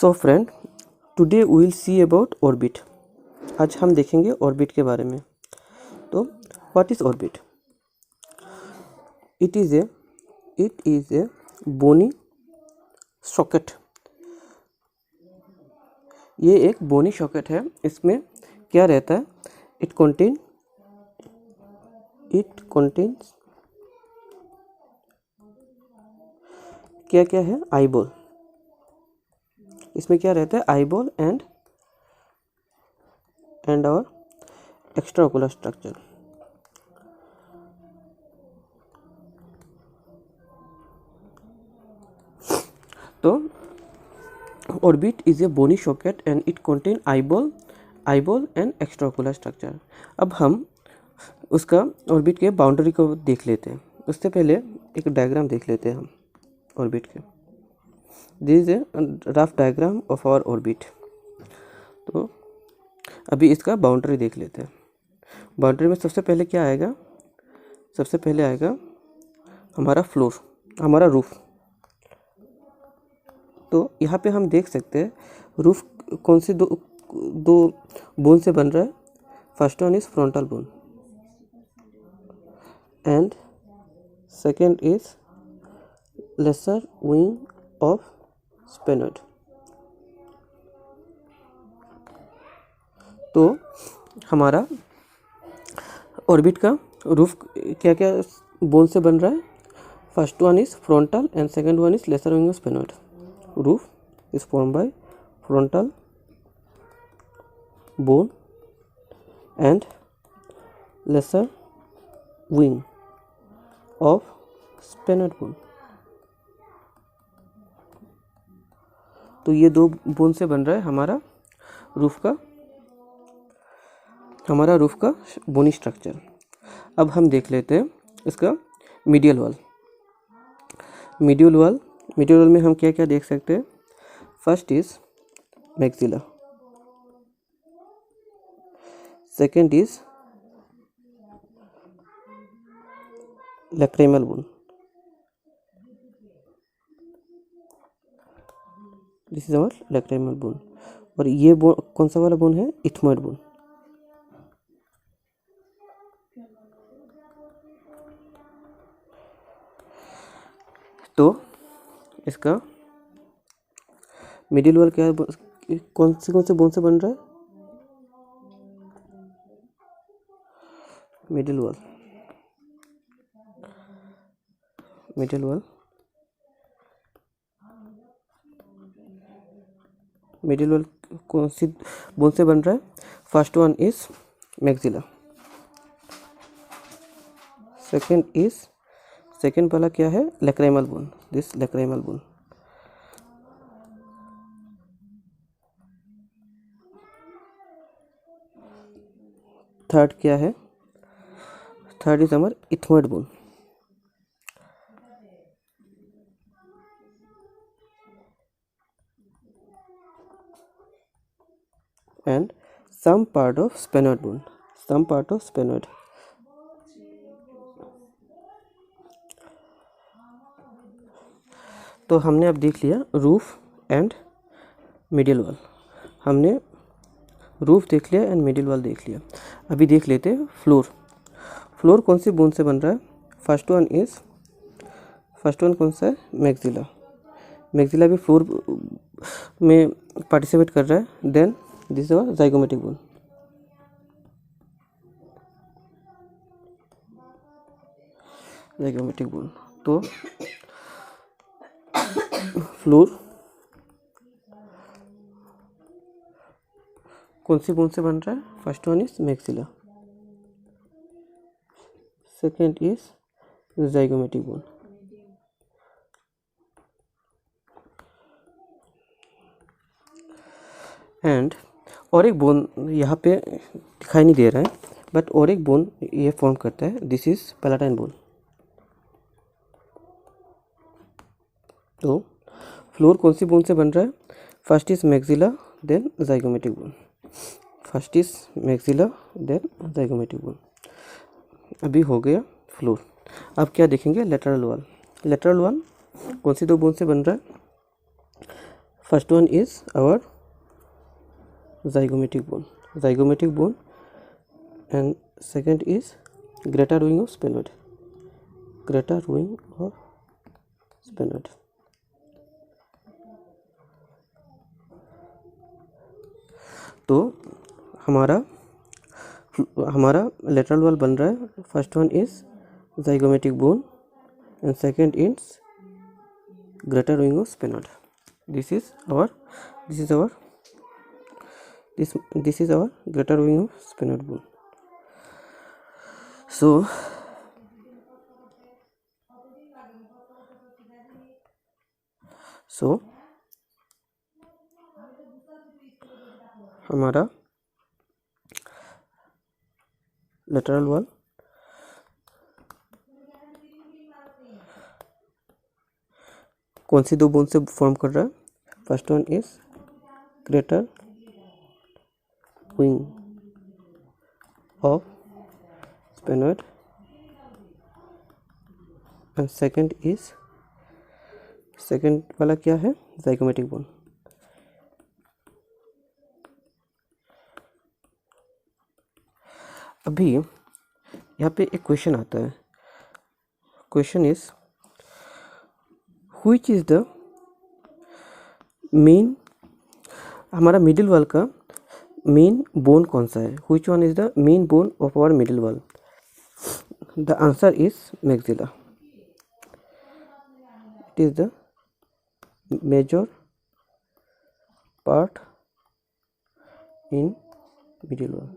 So friend, today we will see about orbit. आज हम देखेंगे ऑर्बिट के बारे में। तो what is orbit? It is a bony socket. ये एक बोनी सॉकेट है। इसमें क्या रहता है? इट कंटेन्स क्या क्या है? आईबॉल। इसमें क्या रहता है? आईबॉल एंड और एक्स्ट्रा ओकुलर स्ट्रक्चर। तो orbit is a bony socket and it contain eyeball and extra ocular structure. अब हम उसका ऑर्बिट के बाउंड्री को देख लेते हैं। उससे पहले एक डायग्राम देख लेते हैं हम ऑर्बिट के। This is a rough diagram of our orbit. तो अभी इसका बाउंड्री देख लेते हैं। बाउंड्री में सबसे पहले क्या आएगा? सबसे पहले आएगा हमारा फ्लोर, हमारा रूफ। तो यहाँ पे हम देख सकते हैं रूफ कौन सी दो बोन से बन रहा है। First one is frontal bone and second is lesser wing of sphenoid. तो हमारा ऑर्बिट का रूफ क्या क्या बोन से बन रहा है? First one is frontal and second one is lesser wing of sphenoid. Roof is formed by frontal bone and lesser wing of sphenoid bone। तो ये दो बोन से बन रहा है हमारा रूफ का बोनी स्ट्रक्चर। अब हम देख लेते हैं इसका मीडियल वॉल। मीडियल वॉल में हम क्या क्या देख सकते हैं? First is maxilla, second is lacrimal bone, this is our lacrimal bone. और ये बोन कौन सा वाला बोन है? Ethmoid bone. तो इसका मिडिल वॉल क्या है? कौन से बोन से बन रहा है? मिडिल वॉल कौन सी बोन से बन रहा है? First one is maxilla, second वाला क्या है? Lacrimal bone, this lacrimal bone. Third क्या है? थर्ड इज हमार ethmoid bone. And some part of sphenoid bone, तो हमने अब देख लिया रूफ एंड मिडिल वॉल। हमने रूफ देख लिया एंड मिडिल वॉल देख लिया। अभी देख लेते हैं फ्लोर कौन सी बोन से बन रहा है? फर्स्ट वन कौन सा है? मैक्सिला भी फ्लोर में पार्टिसिपेट कर रहा है। Then this is our zygomatic bone. तो फ्लोर कौन सी बोन से बन रहा है? First one is maxilla, second is zygomatic bone. And और एक बोन यहाँ पे दिखाई नहीं दे रहा है, बट और एक बोन ये फॉर्म करता है। This is palatine bone. तो फ्लोर कौन सी बोन से बन रहा है? First is maxilla then zygomatic bone. अभी हो गया फ्लोर। अब क्या देखेंगे? लेटरल वॉल कौन सी दो बोन से बन रहा है? First one is our zygomatic bone, and second is greater wing of sphenoid. तो हमारा लेटरल वॉल बन रहा है. First one is zygomatic bone and second is greater wing of sphenoid. This is our greater wing of sphenoid bone. So हमारा lateral wall कौन सी दो bone से form कर रहा है? First one is greater wing of sphenoid and second वाला क्या है? zygomatic bone. अभी यहाँ पे एक क्वेश्चन आता है. Question is which is the main, हमारा मिडिल वॉल का मेन बोन कौन सा है? Which one is the main bone of our middle wall? The answer is maxilla. It is the major part in middle wall.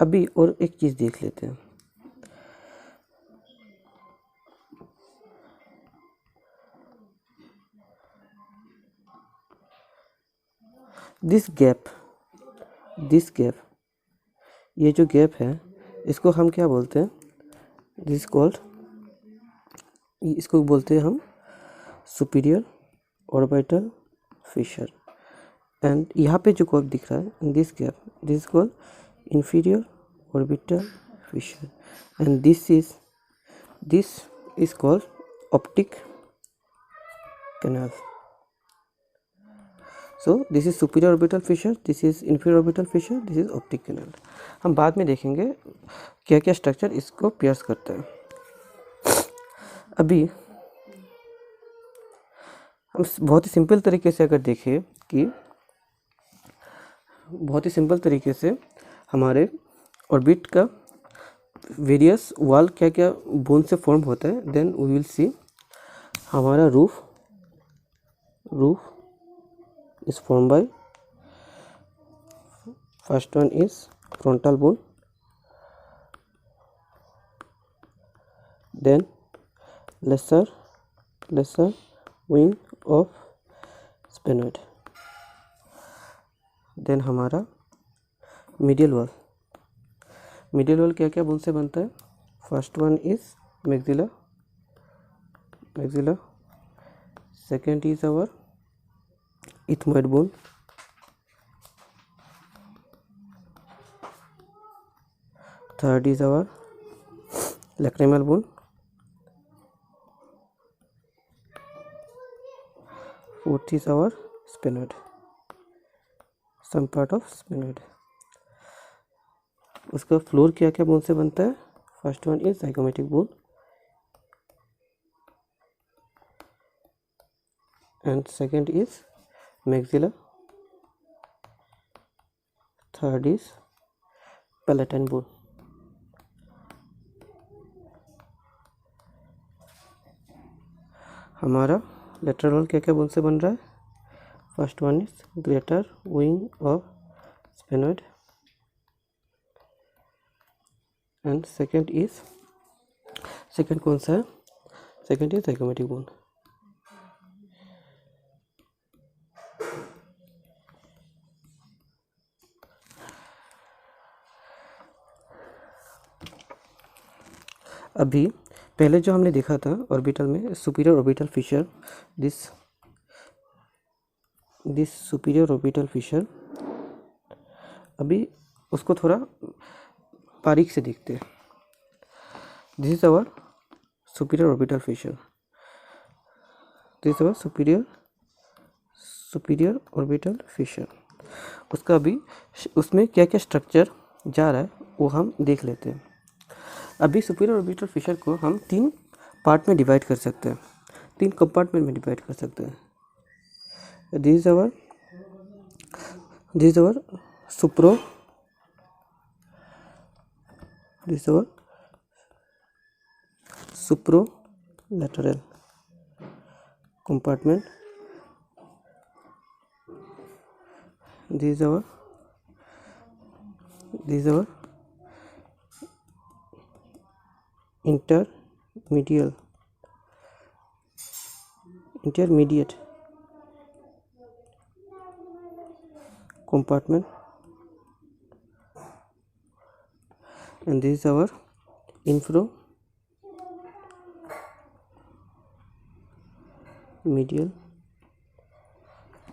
अभी और एक चीज देख लेते हैं. दिस गैप, ये जो गैप है इसको हम क्या बोलते हैं? दिस कॉल्ड, इसको बोलते हैं हम सुपीरियर ऑर्बिटल फिशर. एंड यहाँ पे जो गैप दिख रहा है, this gap, this called inferior orbital fissure, and this is called optic canal. So this is superior orbital fissure, this is inferior orbital fissure, this is optic canal. हम बाद में देखेंगे क्या क्या स्ट्रक्चर इसको पियर्स करता है. अभी हम बहुत ही सिंपल तरीके से अगर देखें कि बहुत ही सिंपल तरीके से हमारे ऑर्बिट का वेरियस वॉल क्या क्या बोन से फॉर्म होता है, देन वी विल सी. हमारा roof is form by, first one is frontal bone, then lesser wing of sphenoid, then हमारा मिडिल वॉल क्या क्या बोन से बनता है? First one is maxilla, second is our ethmoid bone, third is our lacrimal bone, fourth is our sphenoid, some part of sphenoid. उसका floor क्या क्या bone से बनता है? First one is zygomatic bone and second is maxilla, third is palatine bone. हमारा lateral wall क्या क्या bone से बन रहा है? First one is greater wing of sphenoid and second कौन सा है? Second is zygomatic bone. अभी पहले जो हमने देखा था ऑर्बिटल में, superior orbital fissure, this superior orbital fissure, अभी उसको थोड़ा बारीक से देखते हैं. This is our superior orbital fissure, this is superior orbital fissure. उसका अभी उसमें क्या क्या स्ट्रक्चर जा रहा है वो हम देख लेते हैं। अभी सुपीरियर ऑर्बिटल फिशर को हम 3 पार्ट में डिवाइड कर सकते हैं, 3 कंपार्टमेंट में डिवाइड कर सकते हैं। This is our supero this our superolateral compartment, this is our intermediate compartment, and this is our infromedial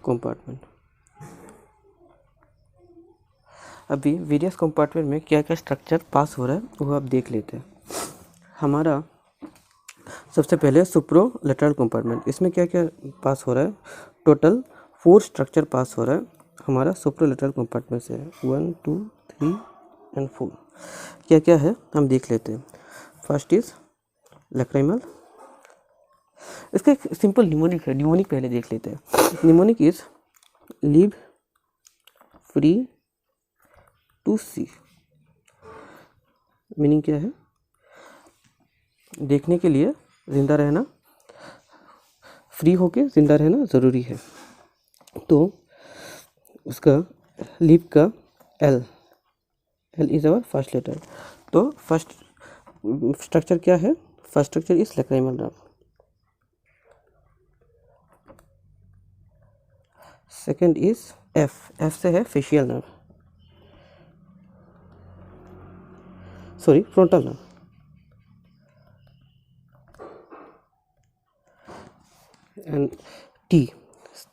compartment। अभी वेरियस कंपार्टमेंट में क्या क्या स्ट्रक्चर पास हो रहा है वो आप देख लेते हैं। हमारा सबसे पहले सुप्रोलैटरल कंपार्टमेंट, इसमें क्या क्या पास हो रहा है, टोटल 4 स्ट्रक्चर पास हो रहा है हमारा सुप्रोलैटरल कंपार्टमेंट से, 1 2 3 एंड 4। क्या क्या है हम देख लेते हैं। फर्स्ट इज लैक्रिमल, इसका एक सिंपल निमोनिक है, निमोनिक पहले देख लेते हैं। Mnemonic is live free to see, meaning क्या है, देखने के लिए जिंदा रहना, फ्री होके जिंदा रहना ज़रूरी है। तो उसका लिव का L is our first letter. तो फर्स्ट स्ट्रक्चर क्या है, first structure is lacrimal nerve. Second is F से है facial nerve, sorry frontal nerve. And T,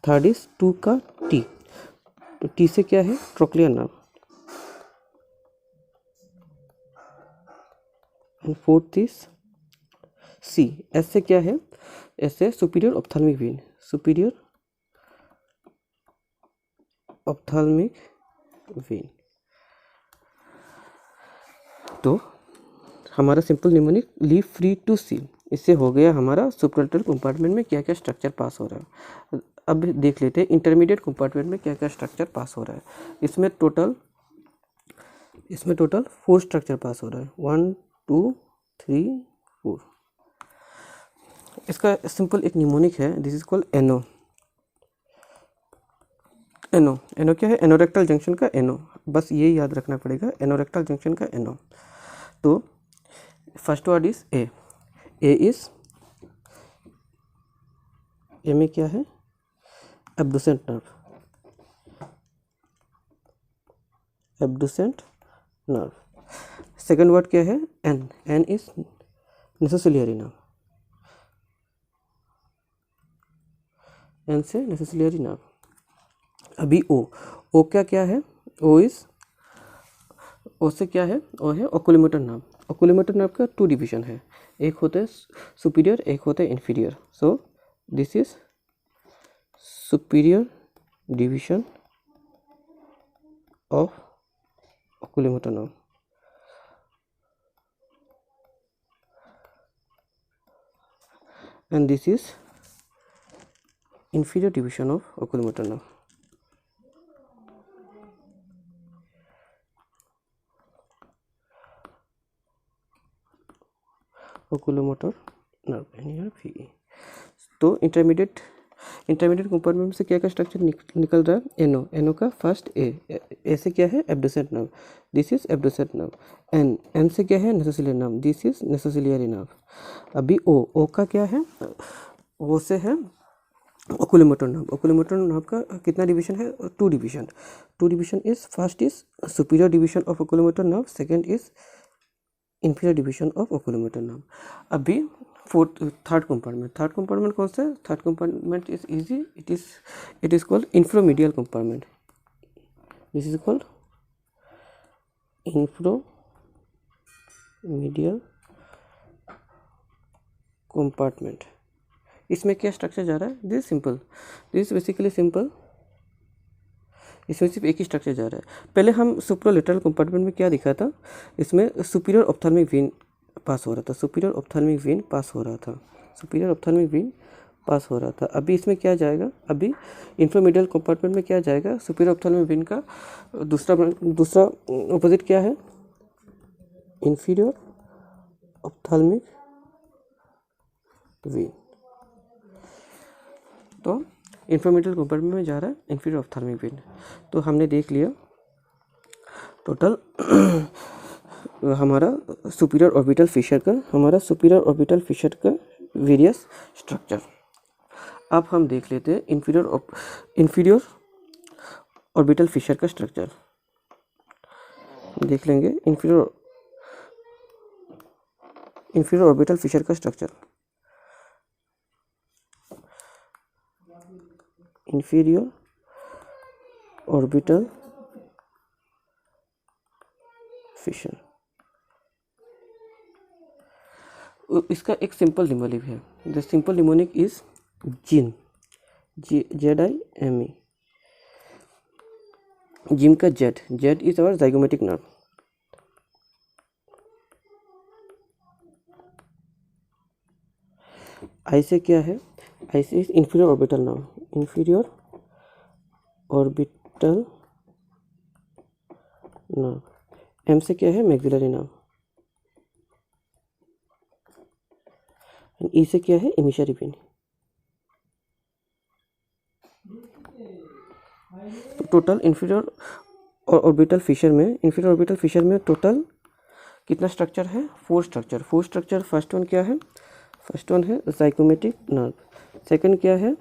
third is 2 का टी, तो टी से क्या है, trochlear nerve. And fourth is C, S से क्या है, एस से superior ophthalmic vein, superior ophthalmic vein. तो हमारा simple mnemonic live free to see, इससे हो गया हमारा सुप्रोलैटरल कंपार्टमेंट में क्या क्या स्ट्रक्चर पास हो रहा है। अब देख लेते हैं इंटरमीडिएट कंपार्टमेंट में क्या क्या स्ट्रक्चर पास हो रहा है। इसमें टोटल 4 स्ट्रक्चर पास हो रहा है, 1 2 3 4। इसका सिंपल एक निमोनिक है, दिस इज कॉल्ड एनो। एनो क्या है, एनोरेक्टल जंक्शन का एनो, बस ये याद रखना पड़ेगा, एनोरेक्टल जंक्शन का एनो। तो first word is A is, A में क्या है, एब्डुसेंट नर्व। सेकंड वर्ड क्या है, N is nasociliary nerve, N से नेसोसिलियरी नर्व। अभी ओ क्या क्या है, ओ से क्या है, ओ है ओकुलोमोटर नर्व। ओकुलोमोटर नर्व का 2 डिवीजन है, एक होता है सुपीरियर, एक होता है inferior. So this is superior division of oculomotor nerve. And this is inferior division of oculomotor nerve। oculomotor nerve here VE। तो इंटरमीडिएट कंपार्टमेंट से क्या क्या स्ट्रक्चर निकल रहा है, एनो का फर्स्ट ए से क्या है, abducent nerve, this is abducent nerve. N से क्या है, nasociliary nerve, this is nasociliary nerve. अभी ओ का क्या है, ओ से है ओकुलोमोटर नर्व। ओकुलोमोटर नर्व का कितना डिवीजन है, 2 division is, first is superior division of oculomotor nerve, second is inferior division of oculomotor nerve. अभी थर्ड कंपार्टमेंट कौन सा है, third compartment is easy, it is called inferomedial compartment, this is called inferomedial compartment, इसमें क्या structure जा रहा है, this simple, this basically simple, इसमें सिर्फ एक ही स्ट्रक्चर जा रहा है। पहले हम सुप्रालेटरल कंपार्टमेंट में क्या दिखा था, इसमें सुपीरियर ऑप्थेल्मिक वेन पास हो रहा था, सुपीरियर ऑप्थेल्मिक वेन पास हो रहा था, सुपीरियर ऑप्थेल्मिक वेन पास हो रहा था। अभी इसमें क्या जाएगा, अभी इंफ्रामीडियल कंपार्टमेंट में क्या जाएगा, सुपीरियर ऑप्थेल्मिक वेन का दूसरा ऑपोजिट क्या है, इंफीरियर ऑप्थेल्मिक वेन। तो इंफ्रामीडियल कंपार्टमेंट में जा रहा है इंफीरियर ऑप्थेल्मिक वेन। तो हमने देख लिया टोटल हमारा सुपीरियर ऑर्बिटल फिशर का, वेरियस स्ट्रक्चर। अब हम देख लेते हैं इंफीरियर ऑर्बिटल फिशर का स्ट्रक्चर, देख लेंगे इंफीरियर ऑर्बिटल फिशर का स्ट्रक्चर। इंफीरियर ऑर्बिटल फिशर, इसका एक सिंपल निमोनिक है, the simple mnemonic is Jim, ZIME। Jim का Z is our zygomatic nerve. I से क्या है, आई से is inferior orbital nerve, inferior orbital nerve. M से क्या है, मैक्सिलरी नर्व। ई से क्या है, इमिशरी वेन। तो टोटल इंफीरियर ऑर्बिटल फिशर में टोटल कितना स्ट्रक्चर है, 4 स्ट्रक्चर। फर्स्ट वन क्या है, फर्स्ट वन है जाइगोमेटिक नर्व, सेकंड क्या है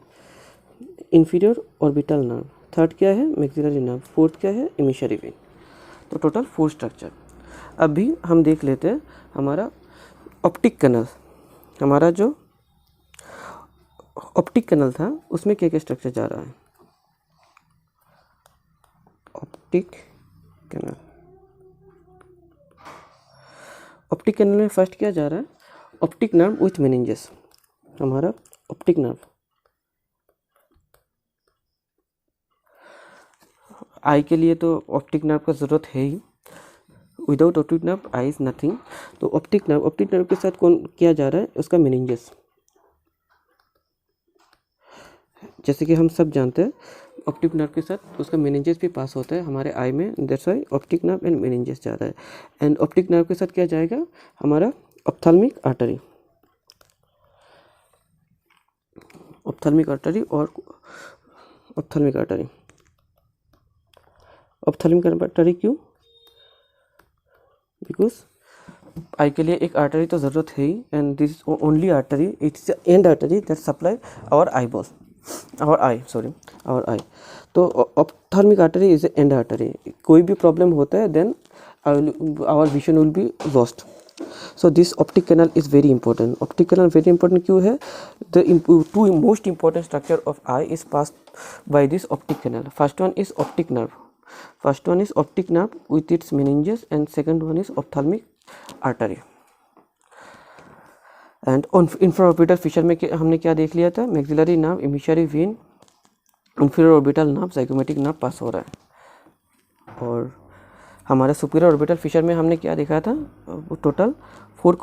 इंफीरियर ऑर्बिटल नर्व, थर्ड क्या है मैक्सिलरी नर्व, फोर्थ क्या है इमिशरी वेन। तो टोटल 4 स्ट्रक्चर। अभी हम देख लेते हैं हमारा ऑप्टिक कैनल, हमारा जो ऑप्टिक कैनल था उसमें क्या क्या स्ट्रक्चर जा रहा है। ऑप्टिक कैनल में फर्स्ट क्या जा रहा है, ऑप्टिक नर्व विथ मेनिंजेस। हमारा ऑप्टिक नर्व, आई के लिए तो ऑप्टिक नर्व का ज़रूरत है ही, without optic nerve eye is nothing. तो ऑप्टिक नर्व के साथ कौन किया जा रहा है, उसका मेनिंजेस। जैसे कि हम सब जानते हैं ऑप्टिक नर्व के साथ उसका मेनिंजेस भी पास होता है हमारे आई में, that's why optic nerve and meninges जा रहा है। एंड ऑप्टिक नर्व के साथ क्या जाएगा, हमारा ऑप्थेल्मिक आर्टरी, ऑप्थेल्मिक आर्टरी क्यों, बिकॉज आई के लिए एक आर्टरी तो ज़रूरत है ही, and this only artery, it's end artery that supply our eye. तो ophthalmic artery is end artery, कोई भी प्रॉब्लम होता है then our vision will be lost. So this optic canal is very important. Optic canal very important क्यों है, the two most important structure of eye is passed by this optic canal. First one is optic nerve with its meninges, and second one is ophthalmic artery. And on infraorbital fissure में हमने क्या देख लिया था, maxillary nerve, emissary vein, inferior orbital nerve, zygomatic nerve pass हो रहा है। और हमारे सुपीरियर ऑर्बिटल फिशर में हमने क्या देखा था, टोटल 3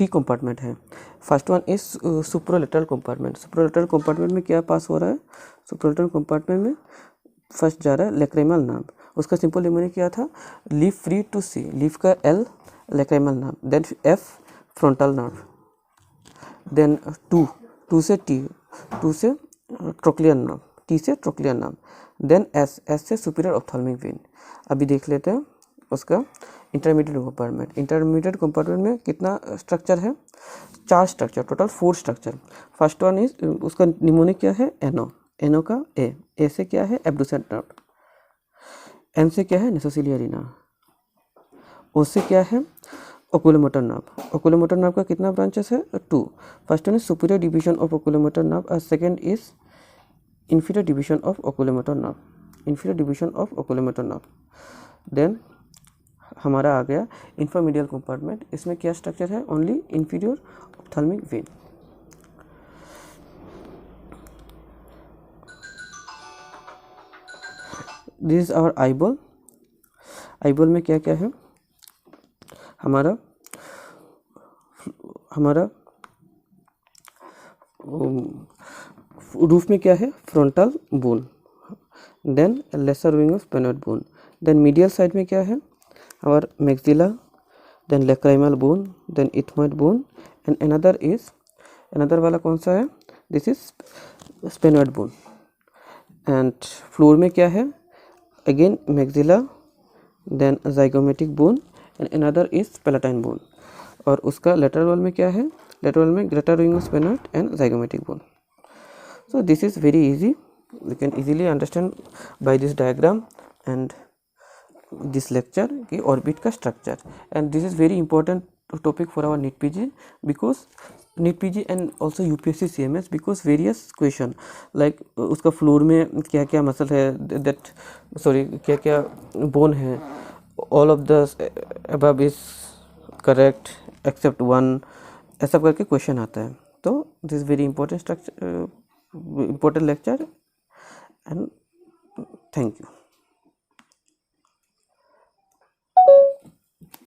कंपार्टमेंट है। फर्स्ट वन इज सुप्रालेटरल कंपार्टमेंट में क्या पास हो रहा है, सुप्रालेटरल कंपार्टमेंट में फर्स्ट जा रहा है लैक्रिमल नर्व, उसका सिंपल निमोनिक क्या था, leave free to see, leave का L lacrimal nerve, then F frontal nerve, then 2 से ट्रोक्लियर नर्व, T से ट्रोक्लियर नर्व, देन S से सुपीरियर ऑप्थेल्मिक वेन। अभी देख लेते हैं उसका इंटरमीडिएट कंपार्टमेंट में कितना स्ट्रक्चर है, 4 structure, total 4 structure. First one is, उसका निमोनिक क्या है, एनो का ए से क्या है एब्डुसेंट नर्व, एम से क्या है नेसोसिलियरी नर्व, ओ से क्या है ओकुलोमोटर नर्व का कितना ब्रांचेस है, 2। First one is superior division of oculomotor nerve, और second is inferior division of oculomotor nerve, then हमारा आ गया इंफ्रामीडियल कंपार्टमेंट, इसमें क्या स्ट्रक्चर है, only inferior ophthalmic vein. This is our eyeball. Eyeball में क्या क्या है, हमारा रूफ में क्या है, frontal bone, then lesser wing of sphenoid bone, then medial side में क्या है, our maxilla, then lacrimal bone, then ethmoid bone, and another वाला कौन सा है, this is sphenoid bone. And floor में क्या है, again maxilla, then zygomatic bone, and another is palatine bone. और उसका लेटरल वॉल में क्या है, लेटरल वॉल में greater wing of sphenoid and zygomatic bone. So this is very easy, you can easily understand by this diagram and this lecture कि orbit का structure, and this is very important topic for our NEET PG, because NEET PG and also UPSC CMS, because various question like उसका floor में क्या क्या muscle है, that sorry क्या क्या bone है, all of the above is correct except one, ऐसा करके क्वेश्चन आता है। तो this very important structure, important lecture, and thank you.